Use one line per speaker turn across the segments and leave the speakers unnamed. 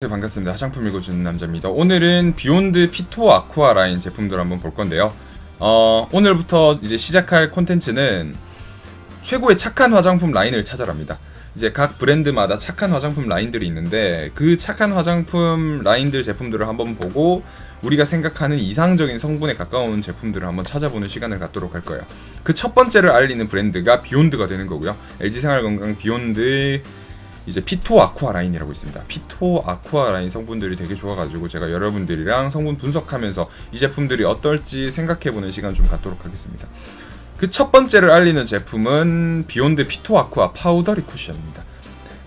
네, 반갑습니다. 화장품 읽어주는 남자입니다. 오늘은 비욘드 피토 아쿠아 라인 제품들 한번 볼 건데요. 오늘부터 이제 시작할 콘텐츠는 최고의 착한 화장품 라인을 찾아랍니다. 이제 각 브랜드마다 착한 화장품 라인들이 있는데 그 착한 화장품 라인들 제품들을 한번 보고 우리가 생각하는 이상적인 성분에 가까운 제품들을 한번 찾아보는 시간을 갖도록 할 거예요. 그 첫 번째를 알리는 브랜드가 비욘드가 되는 거고요. LG생활건강 비욘드 이제 피토 아쿠아 라인이라고 있습니다. 피토 아쿠아 라인 성분들이 되게 좋아가지고 제가 여러분들이랑 성분 분석하면서 이 제품들이 어떨지 생각해보는 시간 좀 갖도록 하겠습니다. 그 첫 번째를 알리는 제품은 비욘드 피토 아쿠아 파우더리 쿠션입니다.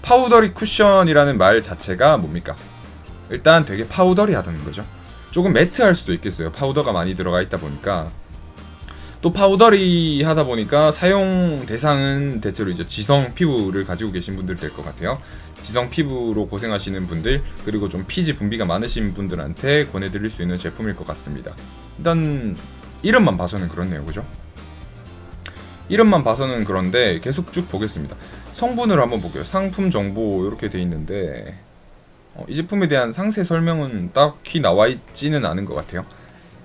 파우더리 쿠션이라는 말 자체가 뭡니까? 일단 되게 파우더리하다는 거죠. 조금 매트할 수도 있겠어요. 파우더가 많이 들어가 있다 보니까. 또 파우더리 하다 보니까 사용 대상은 대체로 이제 지성 피부를 가지고 계신 분들 될 것 같아요. 지성 피부로 고생하시는 분들, 그리고 좀 피지 분비가 많으신 분들한테 권해드릴 수 있는 제품일 것 같습니다. 일단 이름만 봐서는 그렇네요, 그죠? 이름만 봐서는 그런데 계속 쭉 보겠습니다. 성분을 한번 볼게요. 상품 정보 이렇게 돼 있는데 이 제품에 대한 상세 설명은 딱히 나와 있지는 않은 것 같아요.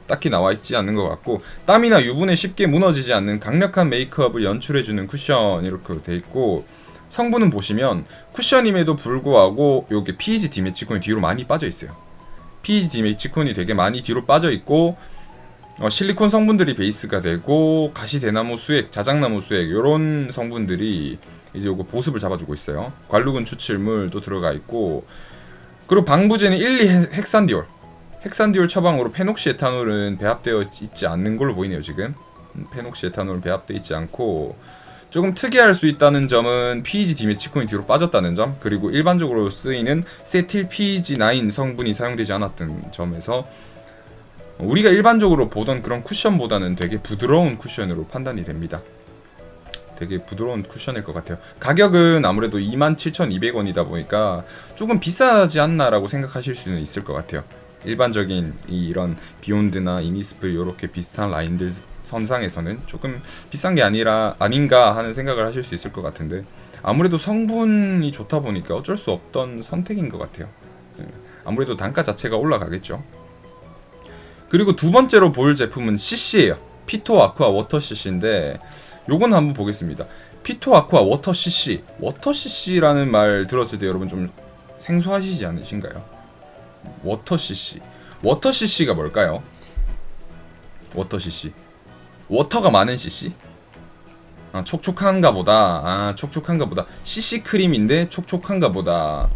딱히 나와 있지 않는 것 같고, 땀이나 유분에 쉽게 무너지지 않는 강력한 메이크업을 연출해주는 쿠션 이렇게 돼 있고, 성분은 보시면 쿠션임에도 불구하고 여기 PEG 디메치콘이 뒤로 많이 빠져 있어요. PEG 디메치콘이 되게 많이 뒤로 빠져 있고, 실리콘 성분들이 베이스가 되고, 가시대나무 수액, 자작나무 수액 이런 성분들이 이제 요거 보습을 잡아주고 있어요. 관루근 추출물도 들어가 있고, 그리고 방부제는 1,2-헥산디올. 헥산디올 처방으로 페녹시에탄올은 배합되어 있지 않는 걸로 보이네요. 지금 페녹시에탄올은 배합되어 있지 않고, 조금 특이할 수 있다는 점은 PEG 디메치콘이 뒤로 빠졌다는 점, 그리고 일반적으로 쓰이는 세틸 PEG9 성분이 사용되지 않았던 점에서 우리가 일반적으로 보던 그런 쿠션보다는 되게 부드러운 쿠션으로 판단이 됩니다. 되게 부드러운 쿠션일 것 같아요. 가격은 아무래도 27,200원이다 보니까 조금 비싸지 않나 라고 생각하실 수는 있을 것 같아요. 일반적인 이런 비욘드나 이니스프리 이렇게 비슷한 라인들 선상에서는 조금 비싼 게 아닌가 하는 생각을 하실 수 있을 것 같은데, 아무래도 성분이 좋다 보니까 어쩔 수 없던 선택인 것 같아요. 아무래도 단가 자체가 올라가겠죠. 그리고 두 번째로 볼 제품은 CC예요. 피토 아쿠아 워터 CC인데 요건 한번 보겠습니다. 피토 아쿠아 워터 CC. 워터 CC라는 말 들었을 때 여러분 좀 생소하시지 않으신가요? 워터 CC. 워터 CC가 뭘까요? 워터 CC. 워터가 많은 CC? 촉촉한가 보다. 촉촉한가 보다. CC 크림인데 촉촉한가 보다.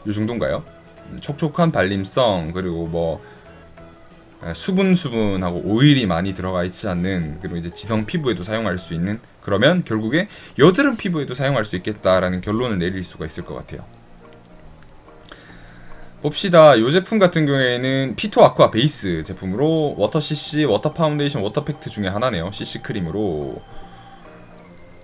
요 정도인가요? 촉촉한 발림성, 그리고 뭐 수분하고 오일이 많이 들어가 있지 않는, 그리고 이제 지성 피부에도 사용할 수 있는, 그러면 결국에 여드름 피부에도 사용할 수 있겠다라는 결론을 내릴 수가 있을 것 같아요. 봅시다. 이 제품 같은 경우에는 피토 아쿠아 베이스 제품으로 워터 CC, 워터 파운데이션, 워터 팩트 중에 하나네요. CC 크림으로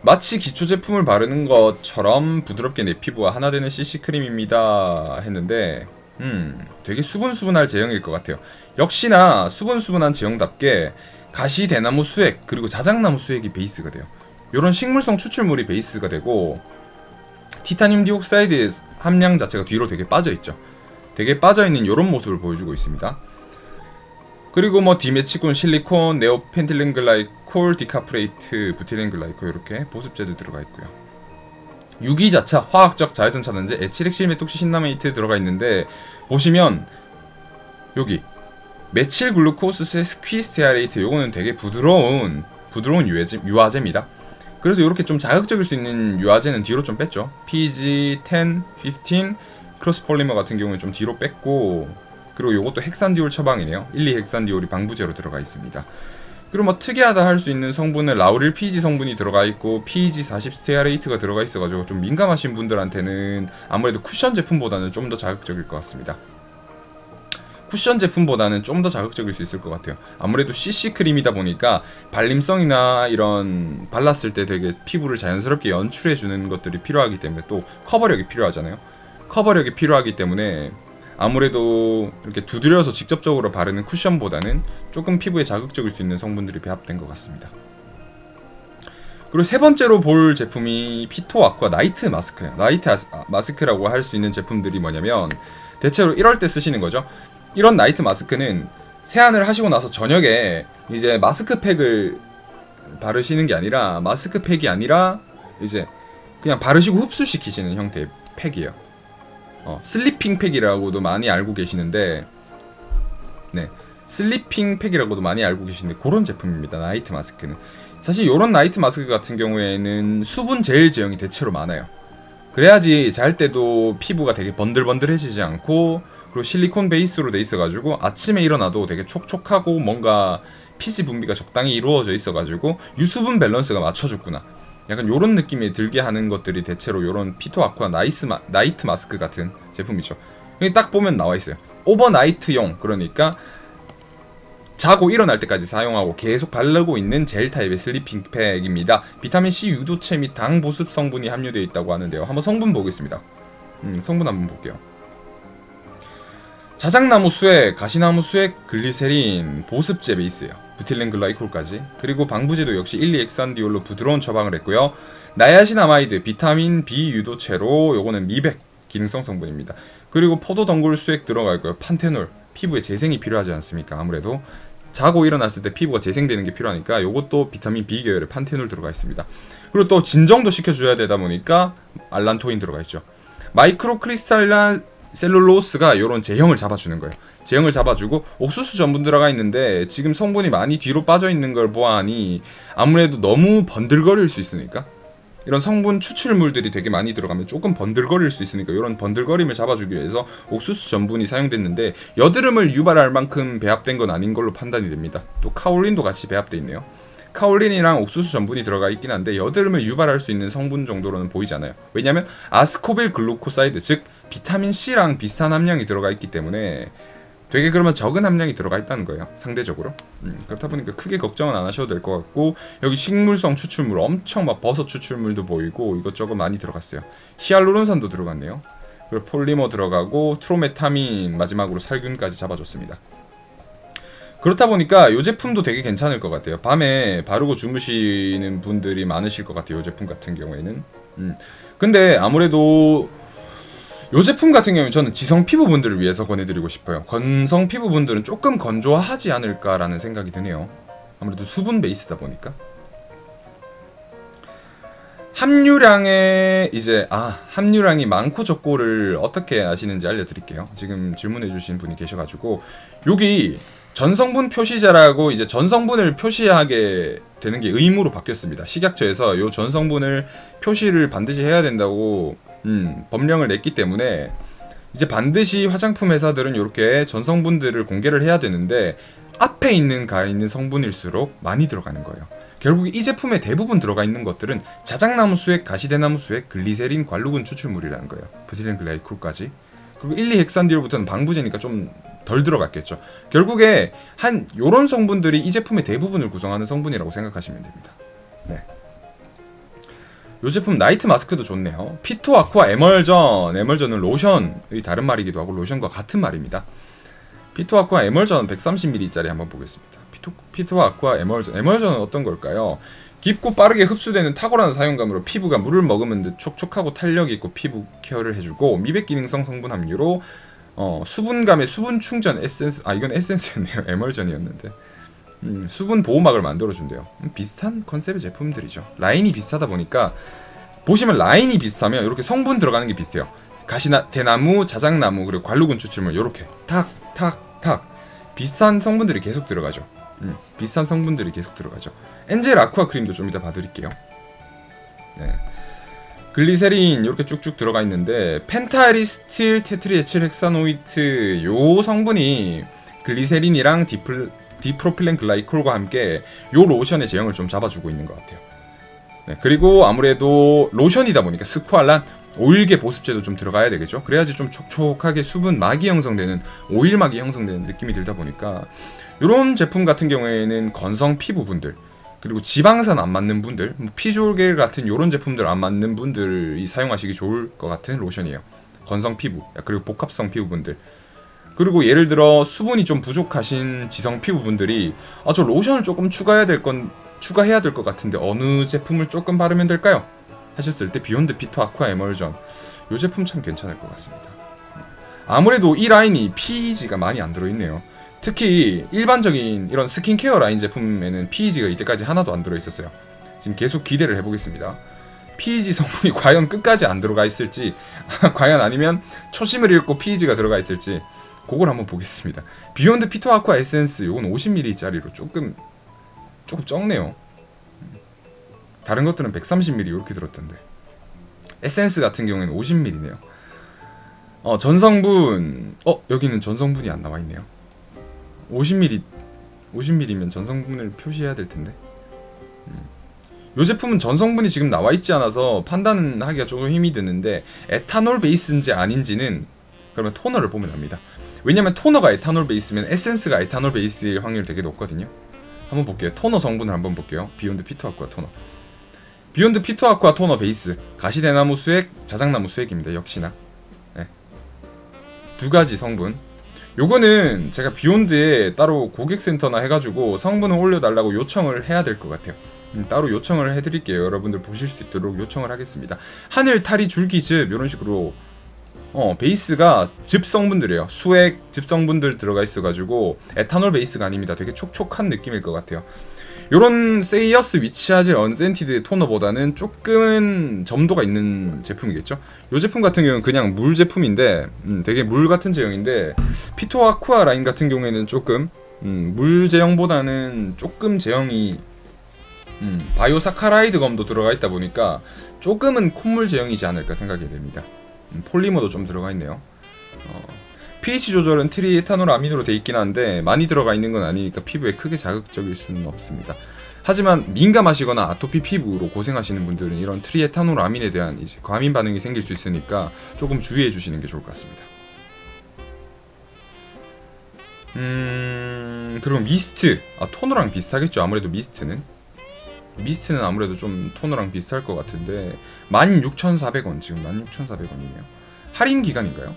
마치 기초 제품을 바르는 것처럼 부드럽게 내 피부와 하나 되는 CC 크림입니다 했는데 되게 수분수분할 제형일 것 같아요. 역시나 수분수분한 제형답게 가시대나무 수액 그리고 자작나무 수액이 베이스가 돼요. 이런 식물성 추출물이 베이스가 되고, 티타늄 디옥사이드 함량 자체가 뒤로 되게 빠져있죠. 되게 빠져있는 이런 모습을 보여주고 있습니다. 그리고 뭐 디메치콘, 실리콘, 네오펜틸렌 글라이콜, 디카프레이트, 부티렌 글라이콜 이렇게 보습제도 들어가 있고요. 유기자차, 화학적 자외선 차단제, 에틸엑실 메톡시 신라메이트 들어가 있는데, 보시면 여기 메칠 글루코스 세스퀴스테아레이트, 요거는 되게 부드러운 유화제입니다. 그래서 이렇게 좀 자극적일 수 있는 유화제는 뒤로 좀 뺐죠. PEG 10, 15 크로스폴리머 같은 경우는 좀 뒤로 뺐고, 그리고 요것도 헥산디올 처방이네요. 1,2-헥산디올이 방부제로 들어가 있습니다. 그리고 뭐 특이하다 할 수 있는 성분은 라우릴 PEG 성분이 들어가 있고, PEG 40 스테아레이트가 들어가 있어가지고 좀 민감하신 분들한테는 아무래도 쿠션 제품보다는 좀 더 자극적일 것 같습니다. 쿠션 제품보다는 좀 더 자극적일 수 있을 것 같아요. 아무래도 CC 크림이다 보니까 발림성이나 이런 발랐을 때 되게 피부를 자연스럽게 연출해주는 것들이 필요하기 때문에, 또 커버력이 필요하잖아요. 커버력이 필요하기 때문에 아무래도 이렇게 두드려서 직접적으로 바르는 쿠션보다는 조금 피부에 자극적일 수 있는 성분들이 배합된 것 같습니다. 그리고 세 번째로 볼 제품이 피토 아쿠아 나이트 마스크예요. 나이트 마스크라고 할 수 있는 제품들이 뭐냐면, 대체로 이럴 때 쓰시는 거죠. 이런 나이트 마스크는 세안을 하시고 나서 저녁에 이제 마스크팩을 바르시는 게 아니라, 마스크팩이 아니라 이제 그냥 바르시고 흡수시키시는 형태의 팩이에요. 슬리핑 팩이라고도 많이 알고 계시는데, 네, 슬리핑 팩이라고도 많이 알고 계시는데 그런 제품입니다. 나이트 마스크는. 사실 이런 나이트 마스크 같은 경우에는 수분 젤 제형이 대체로 많아요. 그래야지 잘 때도 피부가 되게 번들번들해지지 않고, 그리고 실리콘 베이스로 돼 있어가지고 아침에 일어나도 되게 촉촉하고 뭔가 피지 분비가 적당히 이루어져 있어가지고 유수분 밸런스가 맞춰줬구나, 약간 요런 느낌이 들게 하는 것들이 대체로 요런 피토 아쿠아 나이트 마스크 같은 제품이죠. 여기 딱 보면 나와있어요. 오버나이트용, 그러니까 자고 일어날 때까지 사용하고 계속 바르고 있는 젤 타입의 슬리핑 팩입니다. 비타민C 유도체 및 당 보습 성분이 함유되어 있다고 하는데요. 한번 성분 보겠습니다. 성분 한번 볼게요. 자작나무 수액, 가시나무 수액, 글리세린, 보습제 베이스예요. 부틸렌 글라이콜까지. 그리고 방부제도 역시 1,2-엑산디올로 부드러운 처방을 했고요. 나야신아마이드, 비타민 B 유도체로 요거는 미백 기능성 성분입니다. 그리고 포도덩굴 수액 들어가 있고요. 판테놀, 피부에 재생이 필요하지 않습니까? 아무래도 자고 일어났을 때 피부가 재생되는 게 필요하니까 요것도 비타민 B 계열의 판테놀 들어가 있습니다. 그리고 또 진정도 시켜줘야 되다 보니까 알란토인 들어가 있죠. 마이크로 크리스탈란 셀룰로스가 요런 제형을 잡아주는 거예요. 제형을 잡아주고 옥수수 전분 들어가 있는데 지금 성분이 많이 뒤로 빠져 있는 걸 보아하니 아무래도 너무 번들거릴 수 있으니까, 이런 성분 추출물들이 되게 많이 들어가면 조금 번들거릴 수 있으니까 이런 번들거림을 잡아주기 위해서 옥수수 전분이 사용됐는데, 여드름을 유발할 만큼 배합된 건 아닌 걸로 판단이 됩니다. 또 카올린도 같이 배합돼 있네요. 카올린이랑 옥수수 전분이 들어가 있긴 한데 여드름을 유발할 수 있는 성분 정도로는 보이지 않아요. 왜냐면 아스코빌 글루코사이드, 즉 비타민C랑 비슷한 함량이 들어가 있기 때문에 되게 그러면 적은 함량이 들어가 있다는 거예요, 상대적으로. 그렇다 보니까 크게 걱정은 안 하셔도 될 것 같고, 여기 식물성 추출물 엄청 막 버섯 추출물도 보이고 이것저것 많이 들어갔어요. 히알루론산도 들어갔네요. 그리고 폴리머 들어가고 트로메타민, 마지막으로 살균까지 잡아줬습니다. 그렇다 보니까 이 제품도 되게 괜찮을 것 같아요. 밤에 바르고 주무시는 분들이 많으실 것 같아요, 이 제품 같은 경우에는. 근데 아무래도 이 제품 같은 경우는 저는 지성 피부분들을 위해서 권해드리고 싶어요. 건성 피부분들은 조금 건조하지 않을까라는 생각이 드네요. 아무래도 수분 베이스다 보니까. 함유량에 이제 함유량이 많고 적고를 어떻게 아시는지 알려드릴게요. 지금 질문해주신 분이 계셔가지고, 여기 전성분 표시자라고 이제 전성분을 표시하게 되는 게 의무로 바뀌었습니다. 식약처에서 요 전성분을 표시를 반드시 해야 된다고 법령을 냈기 때문에 이제 반드시 화장품 회사들은 이렇게 전성분들을 공개를 해야 되는데, 앞에 가 있는 성분일수록 많이 들어가는 거예요. 결국 이 제품에 대부분 들어가 있는 것들은 자작나무 수액, 가시대나무 수액, 글리세린, 관루군 추출물이라는 거예요. 부틸렌 글라이콜까지. 그리고 1,2-엑산디올부터는 방부제니까 좀 덜 들어갔겠죠. 결국에 요런 성분들이 이 제품의 대부분을 구성하는 성분이라고 생각하시면 됩니다. 네. 이 제품 나이트 마스크도 좋네요. 피토 아쿠아 에멀전. 에멀전은 로션의 다른 말이기도 하고 로션과 같은 말입니다. 피토 아쿠아 에멀전 130ml짜리 한번 보겠습니다. 피토 아쿠아 에멀전. 에멀전은 어떤 걸까요? 깊고 빠르게 흡수되는 탁월한 사용감으로 피부가 물을 머금은 듯 촉촉하고 탄력이 있고 피부 케어를 해주고, 미백 기능성 성분 함유로 수분감의 수분 충전 에센스, 이건 에센스였네요. 에멀전이었는데. 수분 보호막을 만들어준대요. 비슷한 컨셉의 제품들이죠. 라인이 비슷하다 보니까, 보시면 라인이 비슷하면 이렇게 성분 들어가는 게 비슷해요. 대나무, 자작나무, 그리고 관루군 추출물 이렇게 탁 비슷한 성분들이 계속 들어가죠. 비슷한 성분들이 계속 들어가죠. 엔젤 아쿠아 크림도 좀 이따 봐드릴게요. 네. 글리세린 이렇게 쭉쭉 들어가 있는데, 펜타리스틸 테트리에틸 헥사노이트 요 성분이 글리세린이랑 디프로필렌 글라이콜과 함께 요 로션의 제형을 좀 잡아주고 있는 것 같아요. 네, 그리고 아무래도 로션이다 보니까 스쿠알란 오일계 보습제도 좀 들어가야 되겠죠. 그래야지 좀 촉촉하게 수분막이 형성되는, 오일막이 형성되는 느낌이 들다 보니까, 요런 제품 같은 경우에는 건성 피부분들, 그리고 지방산 안 맞는 분들, 피지올겔 같은 요런 제품들 안 맞는 분들이 사용하시기 좋을 것 같은 로션이에요. 건성 피부, 그리고 복합성 피부분들, 그리고 예를 들어 수분이 좀 부족하신 지성 피부분들이 저 로션을 조금 추가해야 될 것 같은데 어느 제품을 조금 바르면 될까요? 하셨을 때 비욘드 피토 아쿠아 에멀전 요 제품 참 괜찮을 것 같습니다. 아무래도 이 라인이 PEG가 많이 안 들어있네요. 특히 일반적인 이런 스킨케어 라인 제품에는 PEG가 이때까지 하나도 안 들어있었어요. 지금 계속 기대를 해보겠습니다. PEG 성분이 과연 끝까지 안 들어가 있을지 과연 아니면 초심을 잃고 PEG가 들어가 있을지 그걸 한번 보겠습니다. 비욘드 피토 아쿠아 에센스 요건 50ml 짜리로 조금 적네요. 다른 것들은 130ml 이렇게 들었던데 에센스 같은 경우에는 50ml네요. 전성분 여기는 전성분이 안 나와있네요. 50ml면 전성분을 표시해야 될 텐데. 이 제품은 전성분이 지금 나와있지 않아서 판단은 하기가 조금 힘이 드는데 에탄올 베이스인지 아닌지는 그러면 토너를 보면 압니다. 왜냐면 토너가 에탄올 베이스면 에센스가 에탄올 베이스일 확률이 되게 높거든요. 한번 볼게요. 토너 성분을 한번 볼게요. 비욘드 피토 아쿠아 토너. 비욘드 피토 아쿠아 토너 베이스 가시대나무 수액, 자작나무 수액입니다. 역시나 네. 두 가지 성분. 요거는 제가 비욘드에 따로 고객센터나 해가지고 성분을 올려달라고 요청을 해야 될 것 같아요. 따로 요청을 해드릴게요. 여러분들 보실 수 있도록 요청을 하겠습니다. 하늘, 타리, 줄기즙 이런 식으로 베이스가 즙 성분들이에요. 수액, 즙 성분들 들어가 있어가지고 에탄올 베이스가 아닙니다. 되게 촉촉한 느낌일 것 같아요. 요런 세이어스 위치하지 언센티드 토너보다는 조금은 점도가 있는 제품이겠죠. 요 제품 같은 경우는 그냥 물 제품인데 되게 물 같은 제형인데 피토 아쿠아 라인 같은 경우에는 조금 물 제형보다는 조금 제형이 바이오 사카라이드 검도 들어가 있다 보니까 조금은 콧물 제형이지 않을까 생각이 됩니다. 폴리머도 좀 들어가 있네요. pH 조절은 트리에탄올 아민으로 돼 있긴 한데 많이 들어가 있는 건 아니니까 피부에 크게 자극적일 수는 없습니다. 하지만 민감하시거나 아토피 피부로 고생하시는 분들은 이런 트리에탄올 아민에 대한 이제 과민 반응이 생길 수 있으니까 조금 주의해 주시는 게 좋을 것 같습니다. 그리고 미스트. 토너랑 비슷하겠죠. 아무래도 미스트는 아무래도 좀 토너랑 비슷할 것 같은데 16,400원. 지금 16,400원이네요 할인 기간인가요?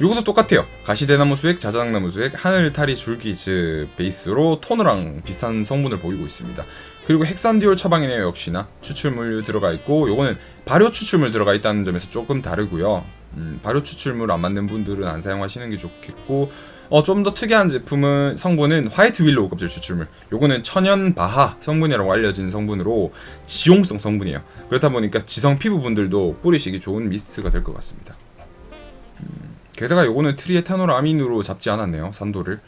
요것도 똑같아요. 가시대나무 수액, 자작나무 수액, 하늘, 타리, 줄기즙 베이스로 토너랑 비슷한 성분을 보이고 있습니다. 그리고 헥산디올 처방이네요. 역시나 추출물 들어가 있고 요거는 발효 추출물 들어가 있다는 점에서 조금 다르고요. 발효 추출물 안 맞는 분들은 안 사용하시는 게 좋겠고 좀 더 특이한 제품은 성분은 화이트 윌로우 껍질 추출물. 요거는 천연 바하 성분이라고 알려진 성분으로 지용성 성분이에요. 그렇다 보니까 지성 피부분들도 뿌리시기 좋은 미스트가 될 것 같습니다. 게다가 요거는 트리에탄올 아민으로 잡지 않았네요. 산도를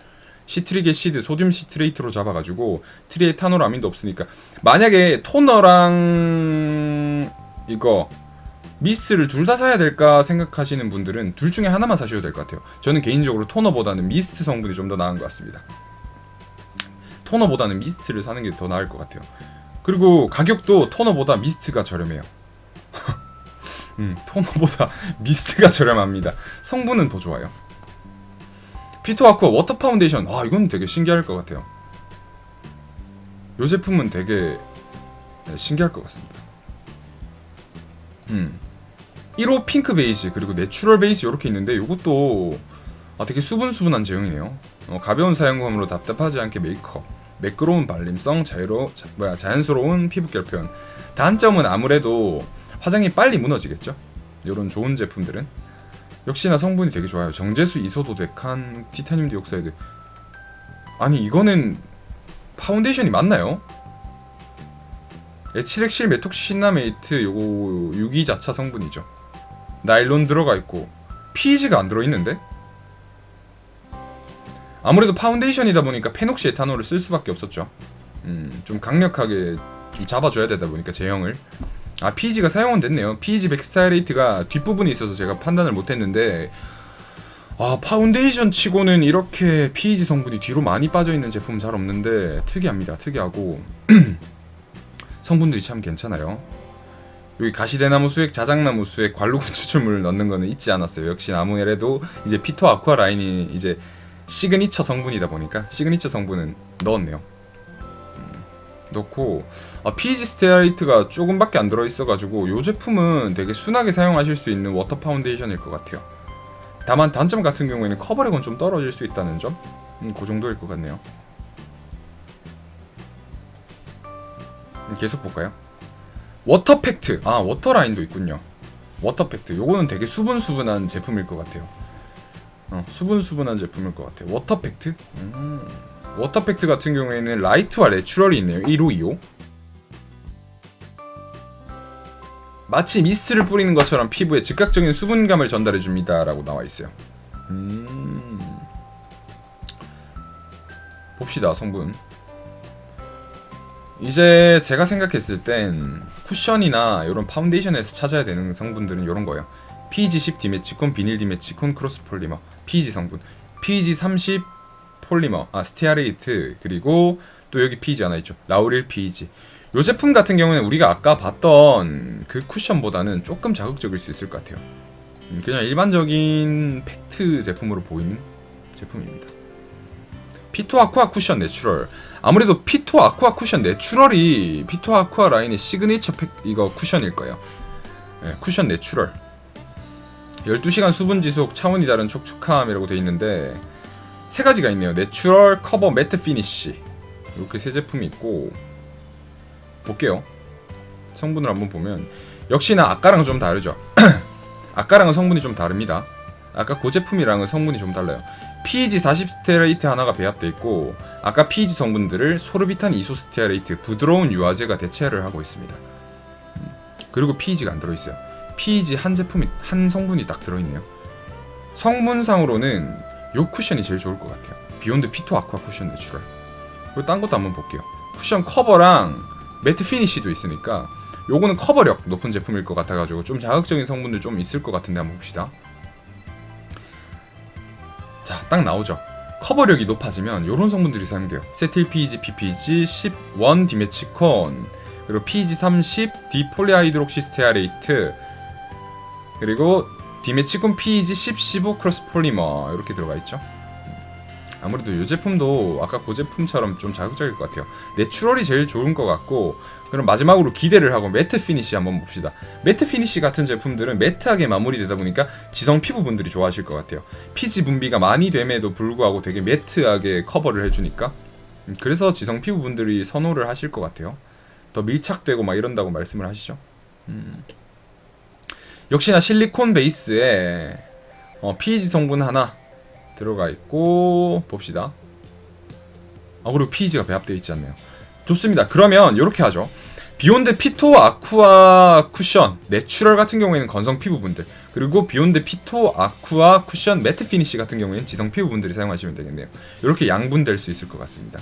시트릭 애시드, 소듐 시트레이트로 잡아가지고 트리에탄올 아민도 없으니까 만약에 토너랑 이거 미스트를 둘 다 사야 될까 생각하시는 분들은 둘 중에 하나만 사셔도 될 것 같아요. 저는 개인적으로 토너보다는 미스트 성분이 좀 더 나은 것 같습니다. 토너보다는 미스트를 사는 게 더 나을 것 같아요. 그리고 가격도 토너보다 미스트가 저렴해요. 토너보다 미스트가 저렴합니다. 성분은 더 좋아요. 피토 아쿠아 워터 파운데이션. 이건 되게 신기할 것 같아요. 이 제품은 되게 신기할 것 같습니다. 1호 핑크 베이지 그리고 내추럴 베이지 이렇게 있는데 이것도 되게 수분수분한 제형이네요. 가벼운 사용감으로 답답하지 않게 메이크업, 매끄러운 발림성, 자연스러운 피부결 표현. 단점은 아무래도 화장이 빨리 무너지겠죠? 이런 좋은 제품들은 역시나 성분이 되게 좋아요. 정제수, 이소도데칸, 티타늄 디옥사이드. 아니 이거는 파운데이션이 맞나요? 에치렉실 메톡시신나메이트 요거 유기자차 성분이죠. 나일론 들어가 있고 PEG가 안 들어있는데? 아무래도 파운데이션이다 보니까 페녹시 에탄올을 쓸 수밖에 없었죠. 좀 강력하게 좀 잡아줘야 되다 보니까 제형을. PEG가 사용은 됐네요. PEG 백스타일레이트가 뒷부분에 있어서 제가 판단을 못했는데 파운데이션 치고는 이렇게 PEG 성분이 뒤로 많이 빠져있는 제품은 잘 없는데 특이합니다. 특이하고 성분들이 참 괜찮아요. 여기 가시대나무 수액, 자작나무 수액, 관루군 추출물을 넣는 거는 잊지 않았어요. 역시 아무래도 이제 피토 아쿠아 라인이 이제 시그니처 성분이다 보니까 시그니처 성분은 넣었네요. 넣고 PEG 스테아레이트가 조금밖에 안 들어있어가지고 이 제품은 되게 순하게 사용하실 수 있는 워터 파운데이션일 것 같아요. 다만 단점 같은 경우에는 커버력은 좀 떨어질 수 있다는 점? 그 정도일 것 같네요. 계속 볼까요? 워터팩트! 워터 라인도 있군요. 워터팩트. 요거는 되게 수분수분한 제품일 것 같아요. 수분수분한 제품일 것 같아요. 워터팩트? 워터팩트 같은 경우에는 라이트와 내추럴이 있네요. 1호, 2호. 마치 미스트를 뿌리는 것처럼 피부에 즉각적인 수분감을 전달해줍니다 라고 나와있어요. 봅시다. 성분. 이제 제가 생각했을 땐 쿠션이나 이런 파운데이션에서 찾아야 되는 성분들은 이런 거예요. PEG10 디메치콘, 비닐 디메치콘, 크로스 폴리머, PEG 성분, PEG30 폴리머, 스티아레이트, 그리고 또 여기 PEG 하나 있죠. 라우릴 PEG. 이 제품 같은 경우는 우리가 아까 봤던 그 쿠션보다는 조금 자극적일 수 있을 것 같아요. 그냥 일반적인 팩트 제품으로 보이는 제품입니다. 피토 아쿠아 쿠션 내추럴. 아무래도 피토 아쿠아 쿠션 내추럴이 피토 아쿠아 라인의 시그니처 이거 쿠션일 거예요. 네, 쿠션 내추럴. 12시간 수분 지속, 차원이 다른 촉촉함이라고 되어 있는데 세 가지가 있네요. 내추럴, 커버, 매트 피니쉬. 이렇게 세 제품이 있고 볼게요. 성분을 한번 보면 역시나 아까랑은 좀 다르죠. 아까랑은 성분이 좀 다릅니다. 아까 그 제품이랑은 성분이 좀 달라요. PEG40 스테아레이트 하나가 배합되어 있고 아까 PEG 성분들을 소르비탄 이소스테아레이트 부드러운 유화제가 대체를 하고 있습니다. 그리고 PEG가 안 들어있어요. PEG 한 제품이 한 성분이 딱 들어있네요. 성분상으로는 요 쿠션이 제일 좋을 것 같아요. 비욘드 피토 아쿠아 쿠션 내추럴. 그리고 딴 것도 한번 볼게요. 쿠션 커버랑 매트 피니쉬도 있으니까 요거는 커버력 높은 제품일 것 같아가지고 좀 자극적인 성분들 좀 있을 것 같은데 한번 봅시다. 자, 딱 나오죠. 커버력이 높아지면 이런 성분들이 사용돼요. 세틸 PEG, PPG, 11 디메치콘, 그리고 PEG 30 디폴리하이드록시 스테아레이트, 그리고 디메치콘 PEG 10, 15 크로스 폴리머 이렇게 들어가 있죠. 아무래도 이 제품도 아까 그 제품처럼 좀 자극적일 것 같아요. 내추럴이 제일 좋은 것 같고, 그럼 마지막으로 기대를 하고 매트 피니쉬 한번 봅시다. 매트 피니쉬 같은 제품들은 매트하게 마무리되다 보니까 지성 피부분들이 좋아하실 것 같아요. 피지 분비가 많이 됨에도 불구하고 되게 매트하게 커버를 해주니까 그래서 지성 피부분들이 선호를 하실 것 같아요. 더 밀착되고 막 이런다고 말씀을 하시죠. 역시나 실리콘 베이스에 PEG 성분 하나 들어가 있고 봅시다. 그리고 PEG가 배합되어 있지 않나요? 좋습니다. 그러면 이렇게 하죠. 비욘드 피토 아쿠아 쿠션 내추럴 같은 경우에는 건성 피부분들, 그리고 비욘드 피토 아쿠아 쿠션 매트 피니쉬 같은 경우에는 지성 피부분들이 사용하시면 되겠네요. 이렇게 양분될 수 있을 것 같습니다.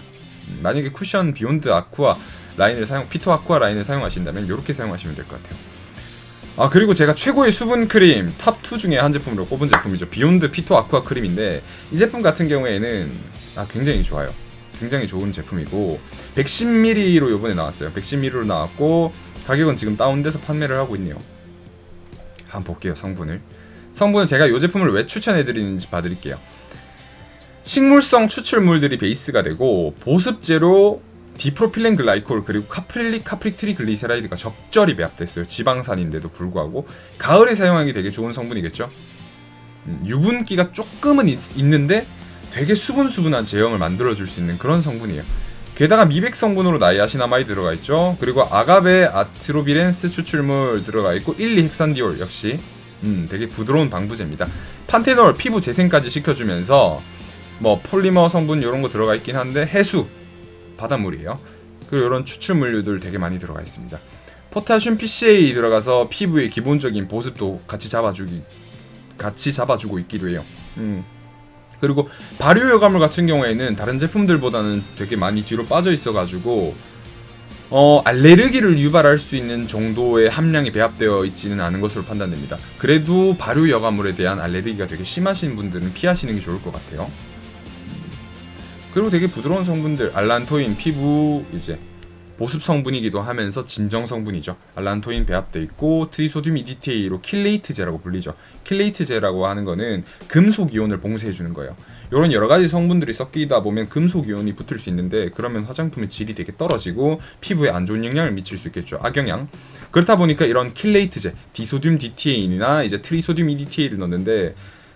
만약에 쿠션 비욘드 아쿠아 라인을 피토 아쿠아 라인을 사용하신다면 이렇게 사용하시면 될 것 같아요. 그리고 제가 최고의 수분 크림 탑2 중에 한 제품으로 꼽은 제품이죠. 비욘드 피토 아쿠아 크림인데 이 제품 같은 경우에는 굉장히 좋아요. 굉장히 좋은 제품이고 110ml로 요번에 나왔어요. 110ml로 나왔고 가격은 지금 다운돼서 판매를 하고 있네요. 한번 볼게요. 성분은 제가 이 제품을 왜 추천해드리는지 봐드릴게요. 식물성 추출물들이 베이스가 되고 보습제로 디프로필렌 글라이콜 그리고 카프릭 트리글리세라이드가 적절히 배합됐어요. 지방산인데도 불구하고 가을에 사용하기 되게 좋은 성분이겠죠. 유분기가 조금은 있는데 되게 수분한 제형을 만들어줄 수 있는 그런 성분이에요. 게다가 미백 성분으로 나이아시나마이드 들어가 있죠. 그리고 아가베 아트로비렌스 추출물 들어가 있고 1,2헥산디올 역시 되게 부드러운 방부제입니다. 판테놀 피부 재생까지 시켜주면서 뭐 폴리머 성분 이런 거 들어가 있긴 한데 해수 바닷물이에요. 그리고 이런 추출물류들 되게 많이 들어가 있습니다. 포타슘 PCA 들어가서 피부의 기본적인 보습도 같이 잡아주고 있기도 해요. 그리고 발효 여과물 같은 경우에는 다른 제품들보다는 되게 많이 뒤로 빠져 있어가지고 알레르기를 유발할 수 있는 정도의 함량이 배합되어 있지는 않은 것으로 판단됩니다. 그래도 발효 여과물에 대한 알레르기가 되게 심하신 분들은 피하시는 게 좋을 것 같아요. 그리고 되게 부드러운 성분들, 알란토인 피부 이제 보습 성분이기도 하면서 진정 성분이죠. 알란토인 배합되어 있고 트리소듐 EDTA로 킬레이트제라고 불리죠. 킬레이트제라고 하는 거는 금속 이온을 봉쇄해 주는 거예요. 이런 여러 가지 성분들이 섞이다 보면 금속 이온이 붙을 수 있는데 그러면 화장품의 질이 되게 떨어지고 피부에 안 좋은 영향을 미칠 수 있겠죠. 악영향. 그렇다 보니까 이런 킬레이트제, 디소듐 DTA나 이제 트리소듐 EDTA를 넣는데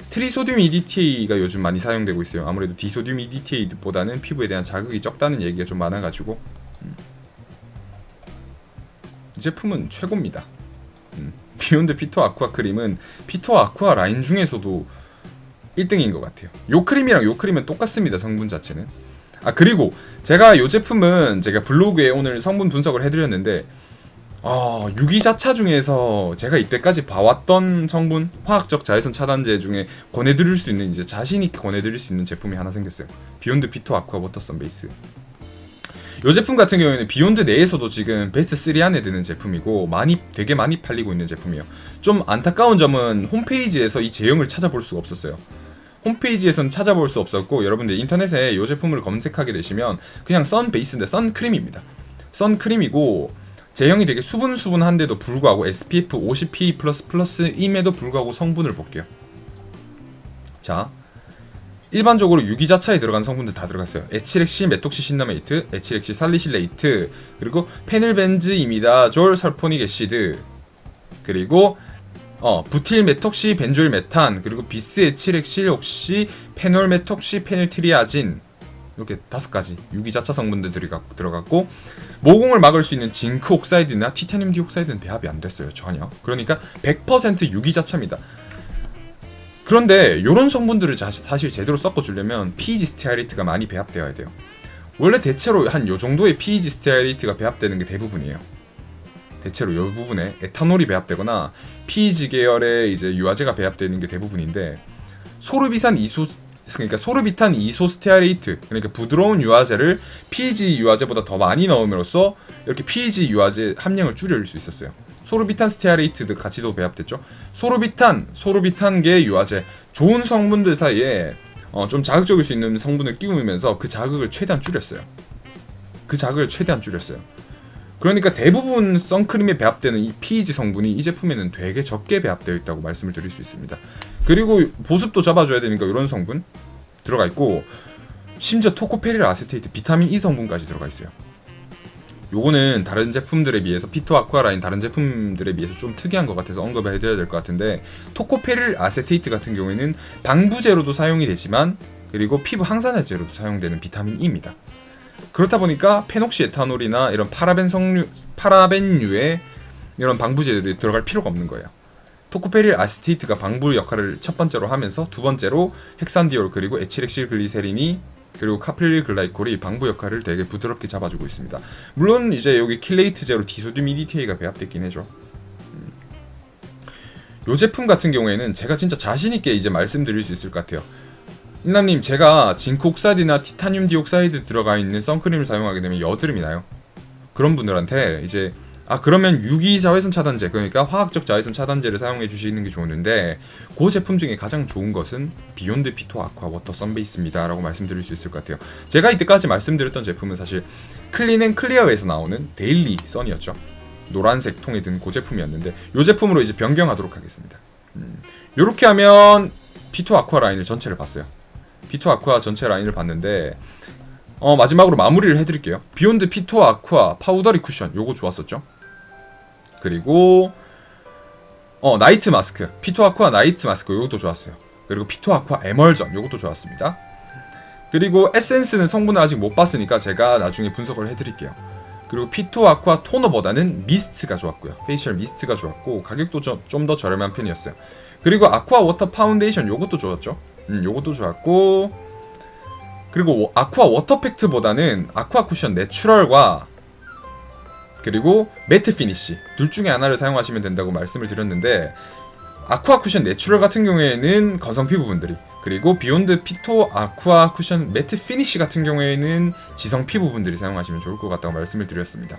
트리소듐 EDTA가 요즘 많이 사용되고 있어요. 아무래도 디소듐 EDTA보다는 피부에 대한 자극이 적다는 얘기가 좀 많아가지고 이 제품은 최고입니다. 비욘드 피토 아쿠아 크림은 피토 아쿠아 라인 중에서도 1등인 것 같아요. 요 크림이랑 요 크림은 똑같습니다. 성분 자체는. 아 그리고 제가 요 제품은 제가 블로그에 오늘 성분 분석을 해드렸는데 유기자차 중에서 제가 이때까지 봐왔던 성분 화학적 자외선 차단제 중에 권해드릴 수 있는, 이제 자신있게 권해드릴 수 있는 제품이 하나 생겼어요. 비욘드 피토 아쿠아 워터 선 베이스. 이 제품 같은 경우에는 비욘드 내에서도 지금 베스트 3 안에 드는 제품이고 되게 많이 팔리고 있는 제품이에요. 좀 안타까운 점은 홈페이지에서 이 제형을 찾아볼 수가 없었어요. 홈페이지에서는 찾아볼 수 없었고, 여러분들 인터넷에 이 제품을 검색하게 되시면 그냥 선 베이스인데 선크림입니다. 선크림이고 제형이 되게 수분한데도 불구하고 SPF 50PA++임에도 불구하고 성분을 볼게요. 자, 일반적으로 유기자차에 들어간 성분들 다 들어갔어요. 에틸엑시 메톡시신나메이트, 에틸엑시 살리실레이트, 그리고 페닐벤즈이미다졸 설포닉 애시드, 그리고 부틸 메톡시 벤조일 메탄, 그리고 비스 에틸엑실 옥시 페놀 메톡시 페닐트리아진, 이렇게 5가지 유기자차 성분들 들어갔고, 모공을 막을 수 있는 징크 옥사이드나 티타늄 디옥사이드는 배합이 안 됐어요. 전혀. 그러니까 100% 유기자차입니다. 그런데 이런 성분들을 사실 제대로 섞어주려면 PEG 스테아리트가 많이 배합되어야 돼요. 원래 대체로 한 요 정도의 PEG 스테아리트가 배합되는 게 대부분이에요. 대체로 이 부분에 에탄올이 배합되거나 PEG 계열의 이제 유화제가 배합되는 게 대부분인데, 소르비탄 이소스테아레이트, 그러니까 부드러운 유화제를 PEG 유화제보다 더 많이 넣음으로써 이렇게 PEG 유화제 함량을 줄일 수 있었어요. 소르비탄 스테아레이트도 같이도 배합됐죠. 소르비탄계 유화제, 좋은 성분들 사이에 좀 자극적일 수 있는 성분을 끼우면서 그 자극을 최대한 줄였어요. 그러니까 대부분 선크림에 배합되는 이 PEG 성분이 이 제품에는 되게 적게 배합되어 있다고 말씀을 드릴 수 있습니다. 그리고 보습도 잡아줘야 되니까 이런 성분 들어가 있고, 심지어 토코페릴 아세테이트, 비타민 E 성분까지 들어가 있어요. 요거는 다른 제품들에 비해서 피토 아쿠아 라인 다른 제품들에 비해서 좀 특이한 것 같아서 언급을 해드려야 될 것 같은데, 토코페릴 아세테이트 같은 경우에는 방부제로도 사용이 되지만, 그리고 피부 항산화제로도 사용되는 비타민 E입니다. 그렇다 보니까 페녹시 에탄올이나 이런 파라벤류의 이런 방부제들이 들어갈 필요가 없는 거예요. 토코페릴 아세테이트가 방부 역할을 첫 번째로 하면서, 두 번째로 헥산디올 그리고 에틸엑실 글리세린이 그리고 카프릴 글라이콜이 방부 역할을 되게 부드럽게 잡아주고 있습니다. 물론 이제 여기 킬레이트제로 디소듐 EDTA가 배합됐긴 해죠. 이 제품 같은 경우에는 제가 진짜 자신있게 이제 말씀드릴 수 있을 것 같아요. 인남님, 제가 징크 옥사이드나 티타늄 디옥사이드 들어가 있는 선크림을 사용하게 되면 여드름이 나요. 그런 분들한테 이제 그러면 유기 자외선 차단제, 그러니까 화학적 자외선 차단제를 사용해 주시는 게 좋은데, 그 제품 중에 가장 좋은 것은 비욘드 피토 아쿠아 워터 선베이스입니다 라고 말씀드릴 수 있을 것 같아요. 제가 이때까지 말씀드렸던 제품은 사실 클린앤클리어에서 나오는 데일리 선이었죠. 노란색 통에 든 그 제품이었는데, 이 제품으로 이제 변경하도록 하겠습니다. 요렇게 하면 피토 아쿠아 라인을 전체를 봤어요. 피토 아쿠아 전체 라인을 봤는데, 마지막으로 마무리를 해드릴게요. 비욘드 피토 아쿠아 파우더리 쿠션, 요거 좋았었죠. 그리고 나이트 마스크, 피토 아쿠아 나이트 마스크, 요것도 좋았어요. 그리고 피토 아쿠아 에멀전, 요것도 좋았습니다. 그리고 에센스는 성분을 아직 못 봤으니까 제가 나중에 분석을 해드릴게요. 그리고 피토 아쿠아 토너보다는 미스트가 좋았고요. 페이셜 미스트가 좋았고, 가격도 좀 더 저렴한 편이었어요. 그리고 아쿠아 워터 파운데이션, 요것도 좋았죠. 요것도 좋았고, 그리고 아쿠아 워터팩트보다는 아쿠아 쿠션 내추럴과 그리고 매트 피니쉬 둘 중에 하나를 사용하시면 된다고 말씀을 드렸는데, 아쿠아 쿠션 내추럴 같은 경우에는 건성 피부분들이, 그리고 비욘드 피토 아쿠아 쿠션 매트 피니쉬 같은 경우에는 지성 피부분들이 사용하시면 좋을 것 같다고 말씀을 드렸습니다.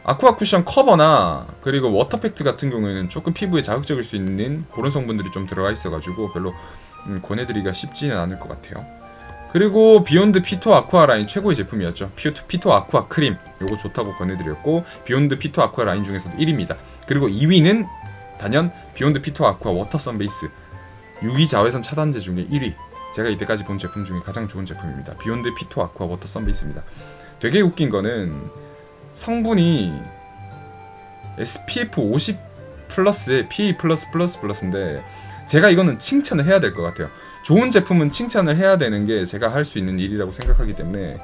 아쿠아 쿠션 커버나 그리고 워터팩트 같은 경우에는 조금 피부에 자극적일 수 있는 그런 성분들이 좀 들어가 있어가지고 별로 권해드리기가 쉽지는 않을 것 같아요. 그리고 비욘드 피토 아쿠아 라인 최고의 제품이었죠. 피토 아쿠아 크림, 요거 좋다고 권해드렸고, 비욘드 피토 아쿠아 라인 중에서도 1위입니다. 그리고 2위는 단연 비욘드 피토 아쿠아 워터 선베이스, 유기 자외선 차단제 중에 1위, 제가 이때까지 본 제품 중에 가장 좋은 제품입니다. 비욘드 피토 아쿠아 워터 선베이스입니다. 되게 웃긴 거는 성분이 SPF 50 플러스에 PA+++인데, 제가 이거는 칭찬을 해야 될 것 같아요. 좋은 제품은 칭찬을 해야 되는 게 제가 할 수 있는 일이라고 생각하기 때문에,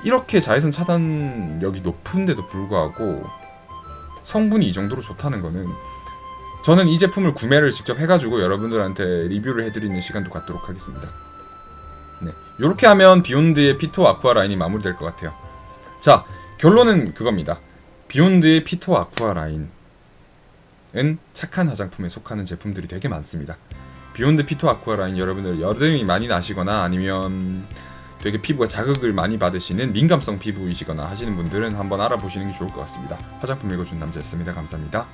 이렇게 자외선 차단력이 높은데도 불구하고 성분이 이 정도로 좋다는 거는 저는 이 제품을 구매를 직접 해가지고 여러분들한테 리뷰를 해드리는 시간도 갖도록 하겠습니다. 네, 이렇게 하면 비욘드의 피토 아쿠아 라인이 마무리될 것 같아요. 자, 결론은 그겁니다. 비욘드의 피토 아쿠아 라인은 착한 화장품에 속하는 제품들이 되게 많습니다. 비욘드 피토 아쿠아 라인, 여러분들 여드름이 많이 나시거나 아니면 되게 피부가 자극을 많이 받으시는 민감성 피부이시거나 하시는 분들은 한번 알아보시는 게 좋을 것 같습니다. 화장품 읽어준 남자였습니다. 감사합니다.